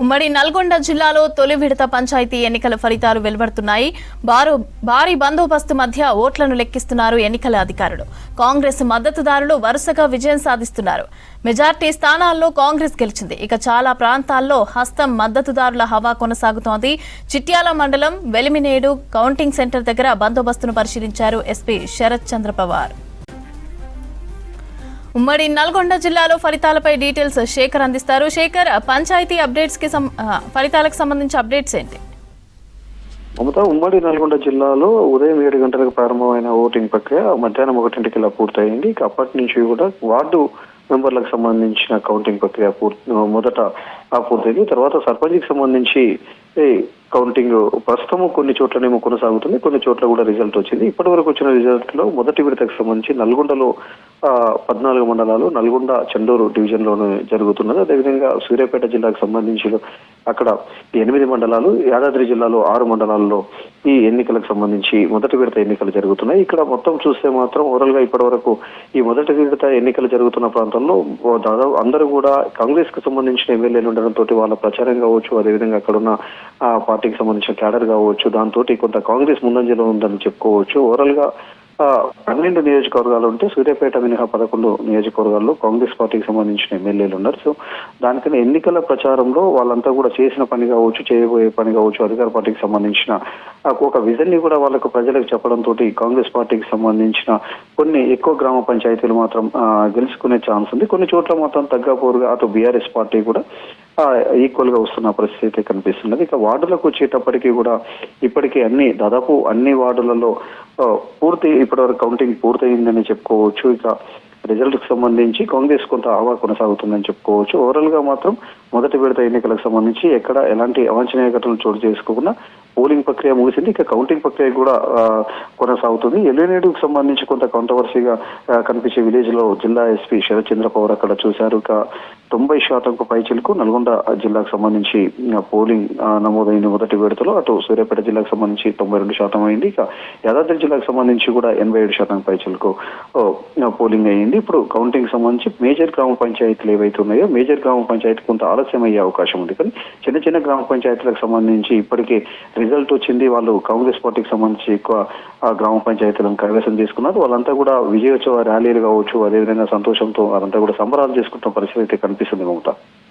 ఉమ్మడి నల్గొండ జిల్లాలో తొలి విడత పంచాయతీ ఎన్నికల ఫలితాలు వెలువడుతున్నాయి. భారీ బందోబస్తు మధ్య ఓట్లను లెక్కిస్తున్నారు ఎన్నికల అధికారులు. కాంగ్రెస్ మద్దతుదారులు వరుసగా విజయం సాధిస్తున్నారు. మెజార్టీ స్థానాల్లో కాంగ్రెస్ గెలిచింది. ఇక చాలా ప్రాంతాల్లో హస్తం మద్దతుదారుల హవా కొనసాగుతోంది. చిట్యాల మండలం వెలిమినేడు కౌంటింగ్ సెంటర్ దగ్గర బందోబస్తును పరిశీలించారు ఎస్పీ శరత్ చంద్ర పవార్. ఉమ్మడి నల్గొండ జిల్లాలో ఫలితాలపై డీటెయిల్స్ శేఖర్ అందిస్తారు. శేఖర్, పంచాయతీ అప్డేట్స్ కి ఫలితాలకు సంబంధించి అప్డేట్స్ ఏంటి? మమతా, ఉమ్మడి నల్గొండ జిల్లాలో ఉదయం 7 గంటలకు ప్రారంభమైన ఓటింగ్ ప్రక్రియ మధ్యాహ్నం 1 పూర్తయింది. ఇక అప్పటి నుంచి కూడా వార్డు మెంబర్లకు సంబంధించిన కౌంటింగ్ ప్రక్రియ మొదట పూర్తయింది. తర్వాత సర్పంచ్కి సంబంధించి కౌంటింగ్ ప్రస్తుతం కొన్ని చోట్లనేమో కొనసాగుతుంది, కొన్ని చోట్ల కూడా రిజల్ట్ వచ్చింది. ఇప్పటి వరకు వచ్చిన రిజల్ట్ లో మొదటి విడతకు సంబంధించి నల్గొండలో 14 మండలాలు, నల్గొండ చెండూరు డివిజన్ లోనే జరుగుతున్నది. అదేవిధంగా సూర్యాపేట జిల్లాకు సంబంధించి అక్కడ 8 మండలాలు, యాదాద్రి జిల్లాలో 6 మండలాల్లో ఈ ఎన్నికలకు సంబంధించి మొదటి విడత ఎన్నికలు జరుగుతున్నాయి. ఇక్కడ మొత్తం చూస్తే మాత్రం ఓవరాల్ గా ఇప్పటి వరకు ఈ మొదటి విడత ఎన్నికలు జరుగుతున్న ప్రాంతంలో దాదాపు అందరూ కూడా కాంగ్రెస్ కు సంబంధించిన ఎమ్మెల్యేలు ఉండడంతో వాళ్ళ ప్రచారం కావచ్చు, అదేవిధంగా అక్కడ ఉన్న పార్టీకి సంబంధించిన క్యాడర్ కావచ్చు, దాంతో కొంత కాంగ్రెస్ ముందంజలో ఉందని చెప్పుకోవచ్చు. ఓవరాల్ గా 12 నియోజకవర్గాలు ఉంటే సూర్యాపేట మినహా 11 నియోజకవర్గాల్లో కాంగ్రెస్ పార్టీకి సంబంధించిన ఎమ్మెల్యేలు ఉన్నారు. సో దానికన్నా ఎన్నికల ప్రచారంలో వాళ్ళంతా కూడా చేసిన పని కావచ్చు, చేయబోయే పని కావచ్చు, అధికార పార్టీకి సంబంధించిన ఒక విజన్ ని కూడా వాళ్ళకు ప్రజలకు చెప్పడంతో కాంగ్రెస్ పార్టీకి సంబంధించిన కొన్ని ఎక్కువ గ్రామ పంచాయతీలు మాత్రం గెలుచుకునే ఛాన్స్ ఉంది. కొన్ని చోట్ల మాత్రం తగ్గపోరుగా అటు బీఆర్ఎస్ పార్టీ కూడా ఈక్వల్ గా వస్తున్న పరిస్థితి కనిపిస్తున్నది. ఇక వార్డులకు వచ్చేటప్పటికీ కూడా ఇప్పటికీ దాదాపు అన్ని వార్డులలో ఇప్పటివరకు కౌంటింగ్ పూర్తయిందని చెప్పుకోవచ్చు. ఇక రిజల్ట్ కు సంబంధించి కాంగ్రెస్ కొంత హవా కొనసాగుతుందని చెప్పుకోవచ్చు. ఓవరాల్ గా మాత్రం మొదటి విడత ఎన్నికలకు సంబంధించి ఎక్కడ ఎలాంటి అవాంఛనీయ ఘటనలు చోటు చేసుకోకుండా పోలింగ్ ప్రక్రియ ముగిసింది. ఇక కౌంటింగ్ ప్రక్రియ కూడా కొనసాగుతుంది. ఎల్లినేడుకు సంబంధించి కొంత కాంట్రవర్సీగా కనిపించే విలేజ్ లో జిల్లా ఎస్పీ శరత్ చంద్ర పవార్ అక్కడ చూశారు. ఇక 90% పైచిలకు నల్గొండ జిల్లాకు సంబంధించి పోలింగ్ నమోదైంది మొదటి విడతలో. అటు సూర్యాపేట జిల్లాకు సంబంధించి 92% అయింది. ఇక యాదాద్రి జిల్లాకు సంబంధించి కూడా 87% పైచిలకు పోలింగ్ అయింది. ఇప్పుడు కౌంటింగ్ సంబంధించి మేజర్ గ్రామ పంచాయతీలు ఏవైతే ఉన్నాయో మేజర్ గ్రామ పంచాయతీ కొంత ఆలస్యం అయ్యే అవకాశం ఉంది. కానీ చిన్న చిన్న గ్రామ పంచాయతీలకు సంబంధించి ఇప్పటికే రిజల్ట్ వచ్చింది. వాళ్ళు కాంగ్రెస్ పార్టీకి సంబంధించి ఎక్కువ గ్రామ పంచాయతీలను కైవసం చేసుకున్నారు. వాళ్ళంతా కూడా విజయోత్సవ ర్యాలీలు కావచ్చు, అదేవిధంగా సంతోషంతో వాళ్ళంతా కూడా సంబరాలు చేసుకుంటున్న పరిస్థితి కనిపిస్తుంది మమత.